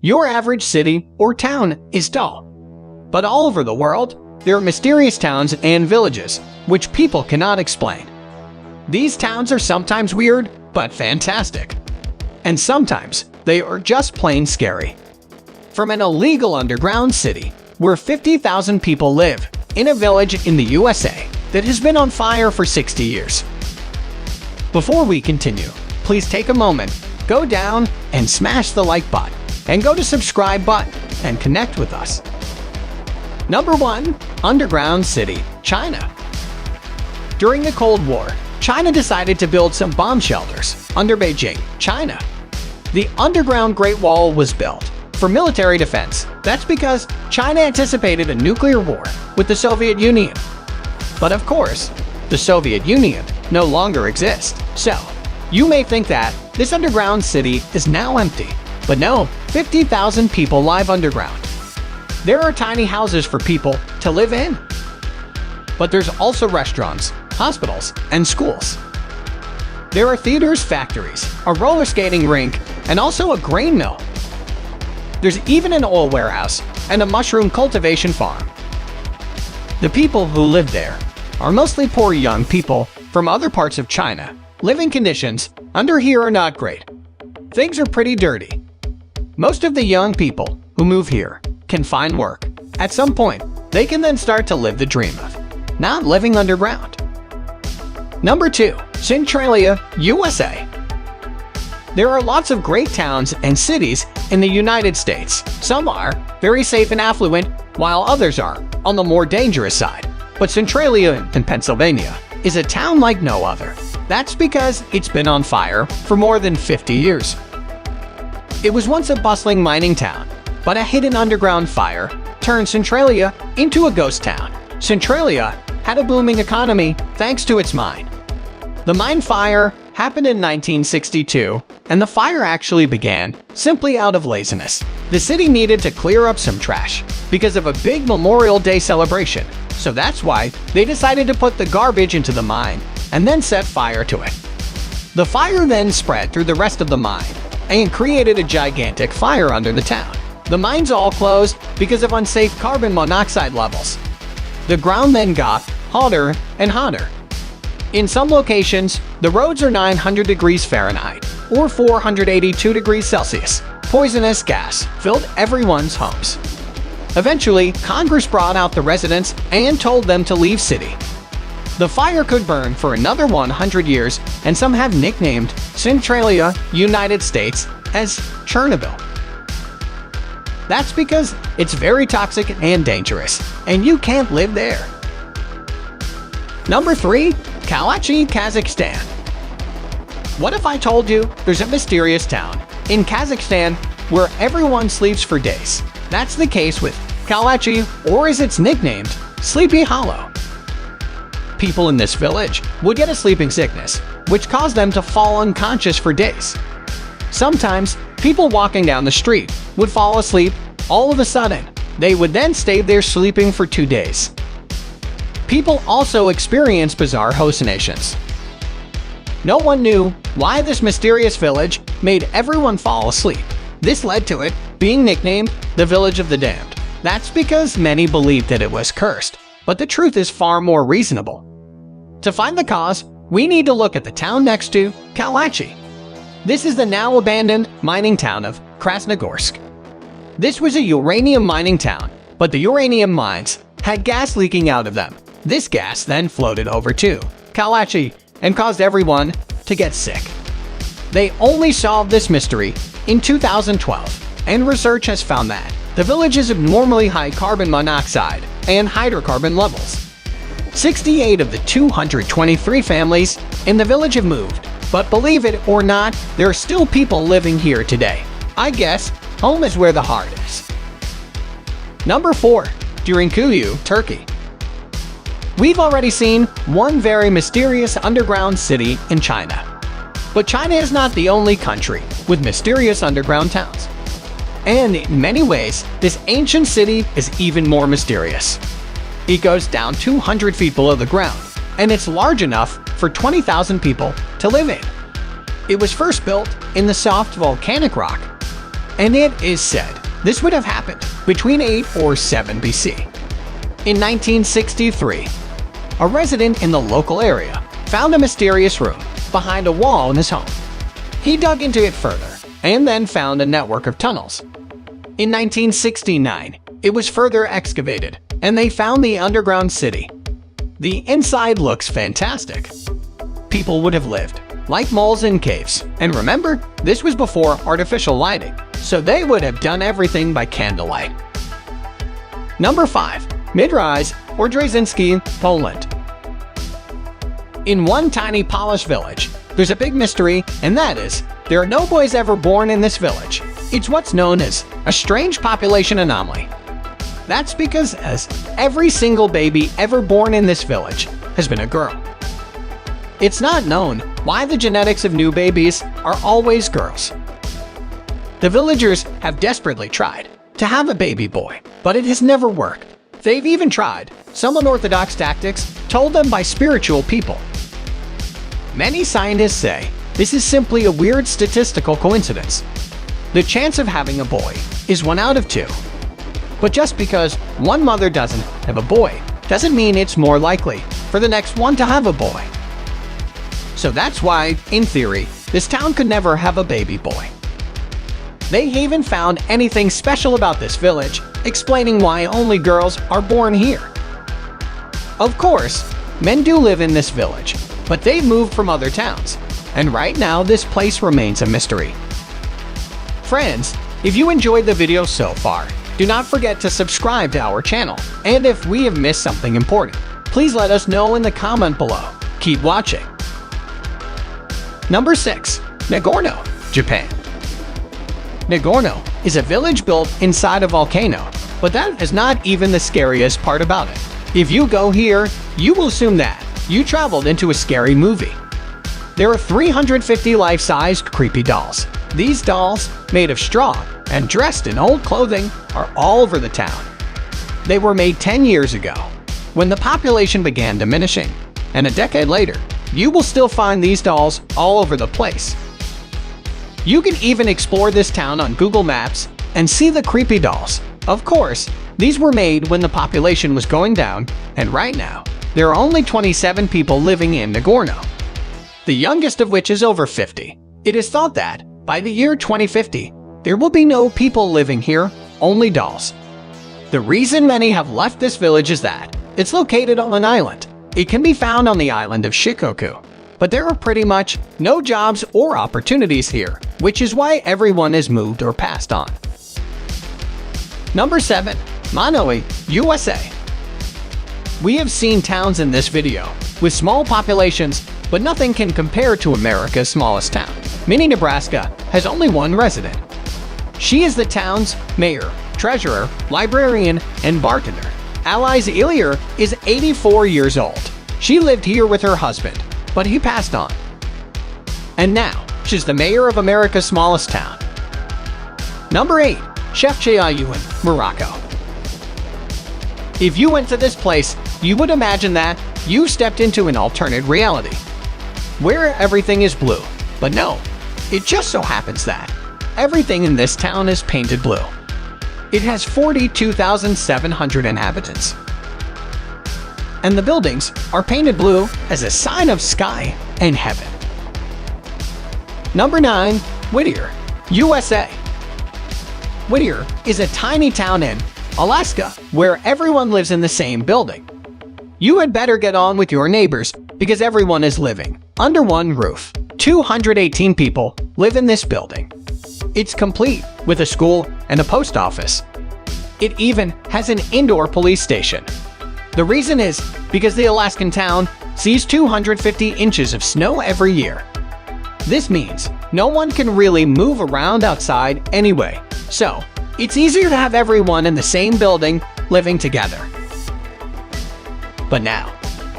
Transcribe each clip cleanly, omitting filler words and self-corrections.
Your average city or town is dull. But all over the world, there are mysterious towns and villages which people cannot explain. These towns are sometimes weird, but fantastic. And sometimes they are just plain scary. From an illegal underground city where 50,000 people live in a village in the USA that has been on fire for 60 years. Before we continue, please take a moment, go down and smash the like button, and go to subscribe button and connect with us. Number 1. Underground City, China. During the Cold War, China decided to build some bomb shelters under Beijing, China. The underground Great Wall was built for military defense. That's because China anticipated a nuclear war with the Soviet Union. But of course, the Soviet Union no longer exists. So, you may think that this underground city is now empty. But no, 50,000 people live underground. There are tiny houses for people to live in. But there's also restaurants, hospitals, and schools. There are theaters, factories, a roller skating rink, and also a grain mill. There's even an oil warehouse and a mushroom cultivation farm. The people who live there are mostly poor young people from other parts of China. Living conditions under here are not great. Things are pretty dirty. Most of the young people who move here can find work. At some point, they can then start to live the dream of not living underground. Number 2. Centralia, USA. There are lots of great towns and cities in the United States. Some are very safe and affluent, while others are on the more dangerous side. But Centralia in Pennsylvania is a town like no other. That's because it's been on fire for more than 50 years. It was once a bustling mining town, but a hidden underground fire turned Centralia into a ghost town. Centralia had a booming economy thanks to its mine. The mine fire happened in 1962, and the fire actually began simply out of laziness. The city needed to clear up some trash because of a big Memorial Day celebration, so that's why they decided to put the garbage into the mine and then set fire to it. The fire then spread through the rest of the mine and created a gigantic fire under the town. The mines all closed because of unsafe carbon monoxide levels. The ground then got hotter and hotter. In some locations, the roads are 900 degrees Fahrenheit or 482 degrees Celsius. Poisonous gas filled everyone's homes. Eventually, Congress brought out the residents and told them to leave city. The fire could burn for another 100 years, and some have nicknamed Centralia, United States, as Chernobyl. That's because it's very toxic and dangerous, and you can't live there. Number 3. Kalachi, Kazakhstan. What if I told you there's a mysterious town in Kazakhstan where everyone sleeps for days? That's the case with Kalachi, or as it's nicknamed, Sleepy Hollow. People in this village would get a sleeping sickness, which caused them to fall unconscious for days. Sometimes, people walking down the street would fall asleep all of a sudden. They would then stay there sleeping for 2 days. People also experience bizarre hallucinations. No one knew why this mysterious village made everyone fall asleep. This led to it being nicknamed the Village of the Damned. That's because many believed that it was cursed, but the truth is far more reasonable. To find the cause, we need to look at the town next to Kalachi. This is the now abandoned mining town of Krasnogorsk. This was a uranium mining town, but the uranium mines had gas leaking out of them. This gas then floated over to Kalachi and caused everyone to get sick. They only solved this mystery in 2012, and research has found that the village has abnormally high carbon monoxide and hydrocarbon levels. 68 of the 223 families in the village have moved, but believe it or not, there are still people living here today. I guess home is where the heart is. Number 4. Derinkuyu, Turkey. We've already seen one very mysterious underground city in China. But China is not the only country with mysterious underground towns. And in many ways, this ancient city is even more mysterious. It goes down 200 feet below the ground, and it's large enough for 20,000 people to live in. It was first built in the soft volcanic rock. and it is said this would have happened between 8 or 7 BC. In 1963, a resident in the local area found a mysterious room behind a wall in his home. He dug into it further and then found a network of tunnels. In 1969, it was further excavated and they found the underground city. The inside looks fantastic. People would have lived like moles in caves. And remember, this was before artificial lighting, so they would have done everything by candlelight. Number 5. Midrise or Drzezinski, Poland. In one tiny Polish village, there's a big mystery, and that is, there are no boys ever born in this village. It's what's known as a strange population anomaly. That's because every single baby ever born in this village has been a girl. It's not known why the genetics of new babies are always girls. The villagers have desperately tried to have a baby boy, but it has never worked. They've even tried some unorthodox tactics told them by spiritual people. Many scientists say this is simply a weird statistical coincidence. The chance of having a boy is 1 out of 2. But just because one mother doesn't have a boy doesn't mean it's more likely for the next one to have a boy. So that's why, in theory, this town could never have a baby boy. They haven't found anything special about this village, explaining why only girls are born here. Of course, men do live in this village, but they've moved from other towns, and right now this place remains a mystery. Friends, if you enjoyed the video so far, do not forget to subscribe to our channel, and if we have missed something important, please let us know in the comment below. Keep watching. Number 6. Nagorno, Japan. Nagorno is a village built inside a volcano, but that is not even the scariest part about it. If you go here, you will assume that you traveled into a scary movie. There are 350 life-sized creepy dolls. These dolls, made of straw and dressed in old clothing, are all over the town. They were made 10 years ago, when the population began diminishing, and a decade later, you will still find these dolls all over the place. You can even explore this town on Google Maps and see the creepy dolls. Of course, these were made when the population was going down, and right now, there are only 27 people living in Nagorno, the youngest of which is over 50. It is thought that, by the year 2050, there will be no people living here, only dolls. The reason many have left this village is that it's located on an island. It can be found on the island of Shikoku, but there are pretty much no jobs or opportunities here, which is why everyone is moved or passed on. Number 7. Manoi, USA. We have seen towns in this video with small populations, but nothing can compare to America's smallest town. Mini, Nebraska has only one resident. She is the town's mayor, treasurer, librarian, and bartender. Alice Illier is 84 years old. She lived here with her husband, but he passed on. And now, she's the mayor of America's smallest town. Number 8. Chefchaouen, Morocco. If you went to this place, you would imagine that you stepped into an alternate reality, where everything is blue. But no, it just so happens that everything in this town is painted blue. It has 42,700 inhabitants. And the buildings are painted blue as a sign of sky and heaven. Number 9. Whittier, USA. Whittier is a tiny town in Alaska where everyone lives in the same building. You had better get on with your neighbors because everyone is living under one roof. 218 people live in this building. It's complete with a school and a post office. It even has an indoor police station. The reason is because the Alaskan town sees 250 inches of snow every year. This means no one can really move around outside anyway, so it's easier to have everyone in the same building living together. But now,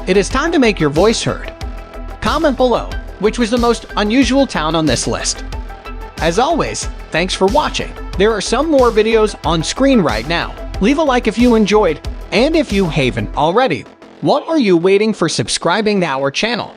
it is time to make your voice heard. Comment below which was the most unusual town on this list. As always, thanks for watching. There are some more videos on screen right now. Leave a like if you enjoyed, and if you haven't already, what are you waiting for subscribing to our channel?